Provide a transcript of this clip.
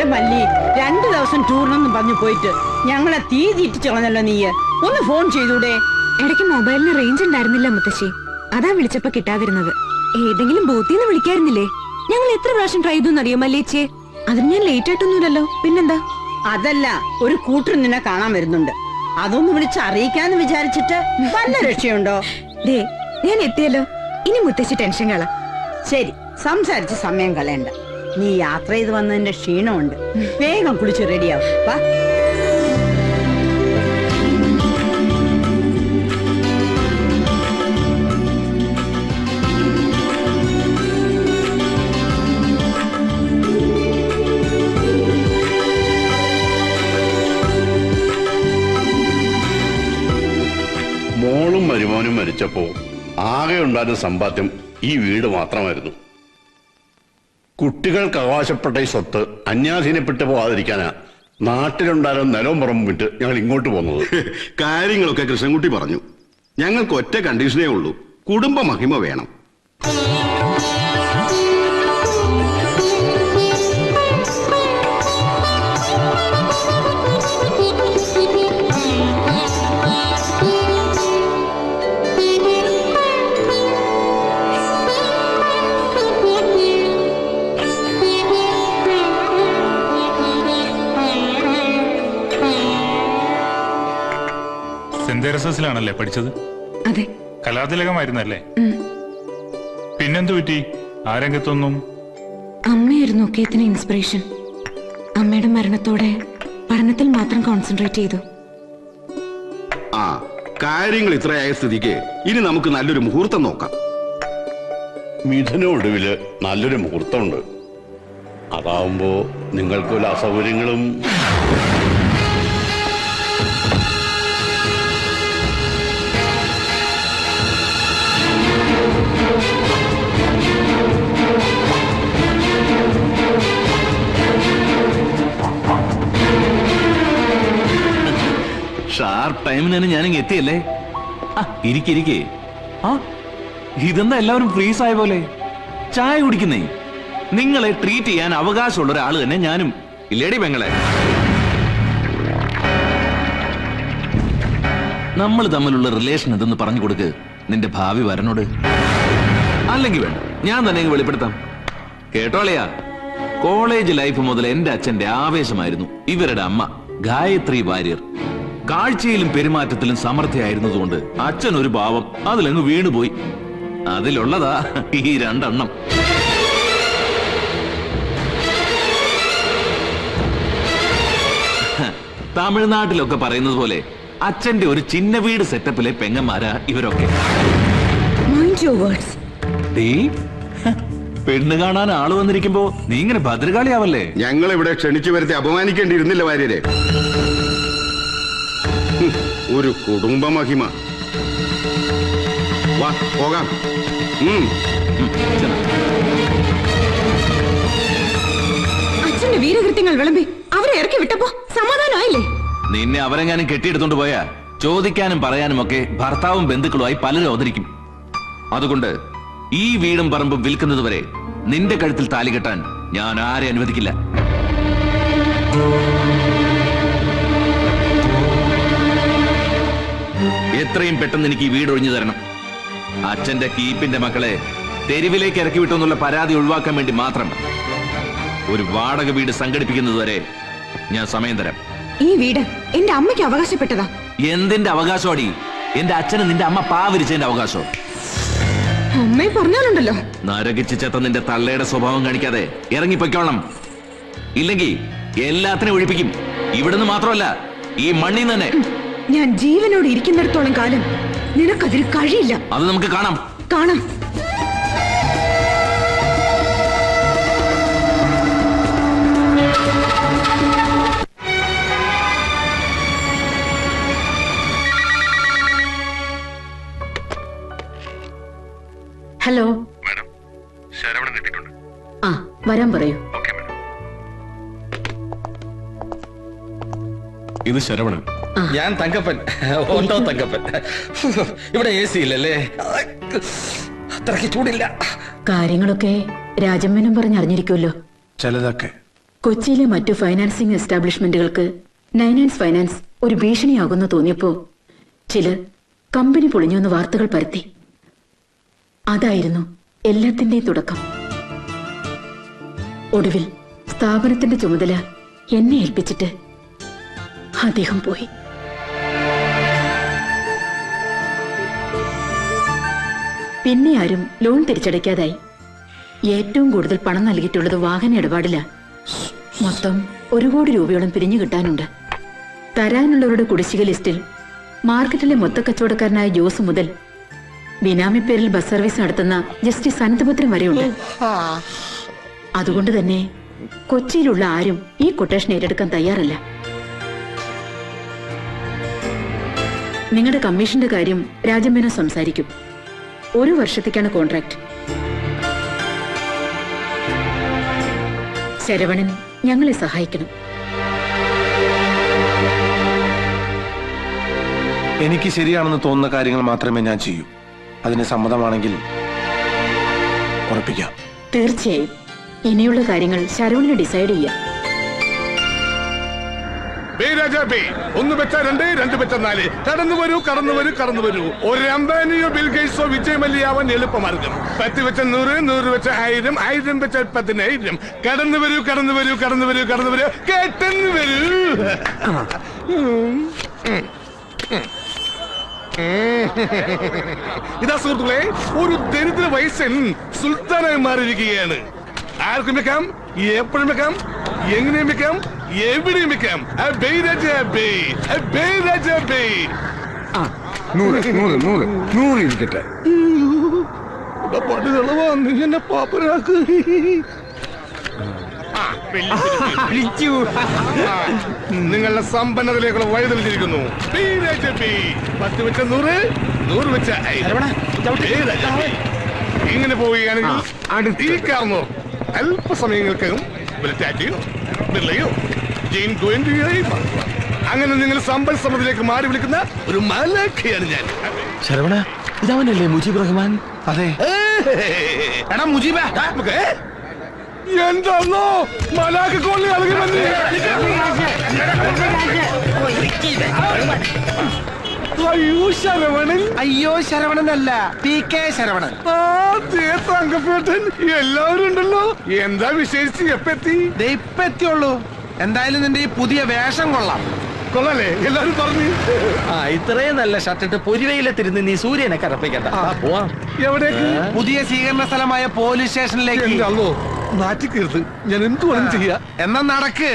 എന്റെ മല്ലി 2 ദിവസം ടൂറിനൊന്നും പറഞ്ഞു പോയിട്ട് ഞങ്ങളെ തീ തീറ്റിച്ചു കളഞ്ഞല്ലോ നീ. ഒന്ന് ഫോൺ ചെയ്തൂടെ? ഇടയ്ക്ക് മൊബൈലിന് റേഞ്ച് ഉണ്ടായിരുന്നില്ല മുത്തശ്ശി, അതാ വിളിച്ചപ്പോ കിട്ടാതിരുന്നത്. ഏതെങ്കിലും ബൂത്തിന്ന് വിളിക്കായിരുന്നില്ലേ? ഞങ്ങൾ എത്ര പ്രാവശ്യം ട്രൈ ചെയ്തു മല്ലിച്ചേ. അതിന് ഞാൻ ലേറ്റ് ആയിട്ടൊന്നുമില്ലല്ലോ. പിന്നെന്താ? അതല്ല, ഒരു കൂട്ടർ നിന്നെ കാണാൻ വരുന്നുണ്ട്, അതൊന്ന് വിളിച്ച് അറിയിക്കാന്ന് വിചാരിച്ചിട്ട് വല്ല രക്ഷയുണ്ടോ? ദേ, ഞാൻ എത്തിയല്ലോ, ഇനി മുത്തശ്ശി ടെൻഷൻ കള. ശരി, സംസാരിച്ച് സമയം കളയണ്ട. നീ യാത്ര ചെയ്ത് വന്നതിന്റെ ക്ഷീണമുണ്ട്. വേഗം കുളിച്ച് റെഡിയാവും. വാ. മോളും മരുമോനും മരിച്ചപ്പോ ആകെ ഉണ്ടായിരുന്ന സമ്പാദ്യം ഈ വീട് മാത്രമായിരുന്നു. കുട്ടികൾക്ക് അവകാശപ്പെട്ട ഈ സ്വത്ത് അന്യാധീനപ്പെട്ടു പോകാതിരിക്കാനാ നാട്ടിലുണ്ടായിരുന്ന നിലവും പുറമ്പും വിട്ട് ഞങ്ങൾ ഇങ്ങോട്ട് പോകുന്നത്. കാര്യങ്ങളൊക്കെ കൃഷ്ണൻകുട്ടി പറഞ്ഞു. ഞങ്ങൾക്ക് ഒറ്റ കണ്ടീഷനേ ഉള്ളൂ, കുടുംബ മഹിമ വേണം. സെന്റ് തെരേസസിലാണല്ലേ പഠിച്ചത്? അതെ. കലാതിലകമായിരുന്നല്ലേ? പിന്നെന്തു പറ്റി? ആ രംഗത്തൊന്നും? അമ്മയായിരുന്നു ഒക്കേത്തിന് ഇൻസ്പിറേഷൻ. അമ്മയുടെ മരണത്തോടെ പഠനത്തിൽ മാത്രം കോൺസെൻട്രേറ്റ് ചെയ്തു. ആ കാര്യങ്ങൾ ഇത്രയായ സ്ഥിതിക്ക് ഇനി നമുക്ക് നല്ലൊരു മുഹൂർത്തം നോക്കാം. മിഥുന ഒടുവില് നല്ലൊരു മുഹൂർത്തമുണ്ട്. അതാവുമ്പോ നിങ്ങൾക്ക് വല്ല അസൗകര്യങ്ങളും. ഷാർപ്പ് ടൈമിന് തന്നെ ഞാനിങ്ങ് എത്തിയല്ലേ. ഇരിക്കെ. ഇതെന്താ എല്ലാവരും ഫ്രീസ് ആയ പോലെ? ചായ കുടിക്കുന്നേ. നിങ്ങളെ ട്രീറ്റ് ചെയ്യാൻ അവകാശമുള്ള ഒരാൾ തന്നെ ഞാനും. ഇല്ലേടി പെങ്ങളെ? നമ്മൾ തമ്മിലുള്ള റിലേഷൻ എന്തെന്ന് പറഞ്ഞു കൊടുക്ക് നിന്റെ ഭാവി വരനോട്. അല്ലെങ്കിൽ വേണ്ട, ഞാൻ തന്നെ വെളിപ്പെടുത്താം. കേട്ടോളയാ, കോളേജ് ലൈഫ് മുതൽ എന്റെ അച്ഛന്റെ ആവേശമായിരുന്നു ഇവരുടെ അമ്മ ഗായത്രി വാര്യർ. കാഴ്ചയിലും പെരുമാറ്റത്തിലും സമർത്ഥയായിരുന്നതുകൊണ്ട് അച്ഛൻ ഒരു പാവം അതിലങ്ങ് വീണുപോയി. അതിലുള്ളതാ ഈ 2 എണ്ണം. തമിഴ്നാട്ടിലൊക്കെ പറയുന്നത് പോലെ അച്ഛന്റെ ഒരു ചിന്ന വീട് സെറ്റപ്പിലെ പെങ്ങന്മാരാ ഇവരൊക്കെ. പെണ്ണ് കാണാൻ ആള് വന്നിരിക്കുമ്പോ നീ ഇങ്ങനെ ഭദ്രകാളിയാവല്ലേ? ഞങ്ങളിവിടെ ക്ഷണിച്ചു വരുത്തി അപമാനിക്കേണ്ടിയിരുന്നില്ല വാര്യരെ. ഒരു കുടുംബ മഹിമ. വാ പോകാം. അച്ഛന്റെ വീരകൃത്യങ്ങൾ വിളമ്പി അവരെ ഇറക്കി വിട്ടപ്പോ സമാധാനമായില്ലേ? നിന്നെ അവരെങ്ങാനും കെട്ടിയെടുത്തോണ്ട് പോയാ ചോദിക്കാനും പറയാനും ഒക്കെ ഭർത്താവും ബന്ധുക്കളുമായി പലരും അവതരിക്കും. അതുകൊണ്ട് ഈ വീടും പറമ്പും വിൽക്കുന്നത് വരെ നിന്റെ കഴുത്തിൽ താലി കെട്ടാൻ ഞാൻ ആരെ അനുവദിക്കില്ല. എത്രയും പെട്ടെന്ന് എനിക്ക് ഈ വീട് ഒഴിഞ്ഞു തരണം. അച്ഛന്റെ കീപ്പിന്റെ മക്കളെ തെരുവിലേക്ക് ഇറക്കി വിട്ടെന്നുള്ള പരാതി ഒഴിവാക്കാൻ വേണ്ടി മാത്രം ഒരു വാടക വീട് സംഘടിപ്പിക്കുന്നത് വരെ ഞാൻ സമയം തരാം. ഈ വീട് എന്റെ അമ്മയ്ക്ക് അവകാശപ്പെട്ടതാ. എന്തിന്റെ അവകാശമാടി? എന്റെ അച്ഛന് നിന്റെ അമ്മ പാവരിച്ചതിന്റെ അവകാശം. അമ്മയെ പറഞ്ഞാലുണ്ടല്ലോ. നരകിച്ച് ചെത്ത നിന്റെ തള്ളയുടെ സ്വഭാവം കാണിക്കാതെ ഇറങ്ങിപ്പൊയ്ക്കോളണം. ഇല്ലെങ്കിൽ എല്ലാത്തിനും ഒഴിപ്പിക്കും. ഇവിടുന്ന് മാത്രമല്ല, ഈ മണ്ണിൽ തന്നെ. ഞാൻ ജീവനോട് ഇരിക്കുന്നിടത്തോളം കാലം നിനക്കതിന് കഴിയില്ല. അത് നമുക്ക് കാണാം. കാണാം. ഹലോ മാഡം, ശരവണൻ എത്തിയിട്ടുണ്ട്. ആ വരാൻ പറയൂ. ഇത് ശരവണൻ. ഞാൻ തങ്കപ്പൻ, ഓട്ടോ തങ്കപ്പൻ. ഇവിടെ AC ഇല്ലല്ലേ? അത്രയ്ക്ക് ചൂടില്ല. കാര്യങ്ങളൊക്കെ രാജമ്മനും പറഞ്ഞറിഞ്ഞിരിക്കുമല്ലോ. ചിലതൊക്കെ. കൊച്ചിയിലെ മറ്റു ഫൈനാൻസിംഗ് എസ്റ്റാബ്ലിഷ്മെന്റുകൾക്ക് നൈനാൻസ് ഫൈനാൻസ് ഒരു ഭീഷണിയാകുന്നു തോന്നിയപ്പോ ചിലർ കമ്പനി പൊളിഞ്ഞുവെന്ന് വാർത്തകൾ പരത്തി. അതായിരുന്നു എല്ലാത്തിന്റെയും തുടക്കം. ഒടുവിൽ സ്ഥാപനത്തിന്റെ ചുമതല എന്നെ ഏൽപ്പിച്ചിട്ട് അദ്ദേഹം പോയി. പിന്നെ ആരും ലോൺ തിരിച്ചടയ്ക്കാതായി. ഏറ്റവും കൂടുതൽ പണം നൽകിയിട്ടുള്ളത് വാഹന ഇടപാടില്ല. മൊത്തം 1 കോടി രൂപയോളം പിരിഞ്ഞു കിട്ടാനുണ്ട്. തരാനുള്ളവരുടെ കുടിശ്ശിക ലിസ്റ്റിൽ മാർക്കറ്റിലെ മൊത്തക്കച്ചവടക്കാരനായ ജോസ് മുതൽ ബിനാമി പേരിൽ ബസ് സർവീസ് നടത്തുന്ന ജസ്റ്റിസ് അനന്തപുത്രം വരെയുണ്ട്. അതുകൊണ്ട് തന്നെ കൊച്ചിയിലുള്ള ആരും ഈ കൊട്ടേഷൻ ഏറ്റെടുക്കാൻ തയ്യാറല്ല. നിങ്ങളുടെ കമ്മീഷന്റെ കാര്യം രാജമേനോൻ സംസാരിക്കും. 1 വർഷത്തേക്കാണ് കോൺട്രാക്ട്. ശരവണൻ ഞങ്ങളെ സഹായിക്കണം. എനിക്ക് ശരിയാണെന്ന് തോന്നുന്ന കാര്യങ്ങൾ മാത്രമേ ഞാൻ ചെയ്യൂ. അതിന് സമ്മതമാണെങ്കിൽ ഉറപ്പിക്കാം. തീർച്ചയായും ഇനിയുള്ള കാര്യങ്ങൾ ശരവണന് ഡിസൈഡ് ചെയ്യാം. ഒന്ന് വെച്ച 2, 2 വെച്ച 4. കടന്നു വരൂ. ഒരു അംബാനിയോ ബിൽഗേറ്റ്സോ വിജയ് മല്യാവൻ എളുപ്പമാർഗം. 10 വെച്ച 100, 100 വെച്ച 1000, 1000 വെച്ച 10,000. കടന്നു വരൂ. കേട്ടെന്ന് വരൂ. ഇതാ സുഹൃത്തുക്കളെ, ഒരു ദരിദ്ര വയസ്സൻ സുൽത്താനായി മാറിയിരിക്കുകയാണ്. ആർക്കും വെക്കാം, എപ്പോഴും വെക്കാം, എങ്ങനെയും വെക്കാം, എവിടെയും വെക്കാം. എന്നെ പാപ്പരാക്ക്. നിങ്ങളുടെ സമ്പന്നതയിലേക്കുള്ള വഴിതെളിച്ചിരിക്കുന്നു. 10 വെച്ച 100, 100 വെച്ച 1000. ഇങ്ങനെ പോവുകയാണെങ്കിൽ ഈ കാർന്നോ അല്പസമയങ്ങൾക്കകം ബിർളയോ ജെയിൻ ഗോയന്റെയോ അങ്ങനെ നിങ്ങൾ സമ്പൽ സമൃദ്ധിയിലേക്ക് മാറി വിളിക്കുന്ന ഒരു മാലാഖയാണ് ഞാൻ. ശരവണ, ഇതവനല്ലേ മുജീബ് റഹ്മാൻ? അതെ. എടാ മുജീബ, എന്താണോ മലാഖ കോളി ഇറങ്ങി വന്നേ? അയ്യോ ശരവണനല്ല, PK ശരവണൻ. തങ്കപ്പേട്ടൻ, എല്ലാവരും ഉണ്ടല്ലോ. എന്താ വിശേഷിച്ച് എപ്പെത്തി? ഇപ്പെത്തിയുള്ളൂ. എന്തായാലും നിന്റെ ഈ പുതിയ വേഷം കൊള്ളാം. കൊള്ളാലേ? എല്ലാരും പറഞ്ഞു. ഇത്രയും നല്ല ഷർട്ടിട്ട് പൊരിവയിലെത്തിരുന്ന് നീ സൂര്യനെ കറപ്പിക്കണ്ട. പോവാം. എവിടേക്ക്? പുതിയ സ്വീകരണ സ്ഥലമായ പോലീസ് സ്റ്റേഷനിലേക്ക്. നാറ്റിക്കരുത്, ഞാൻ എന്ത് വേണം ചെയ്യാ. എന്നാ നടക്ക്.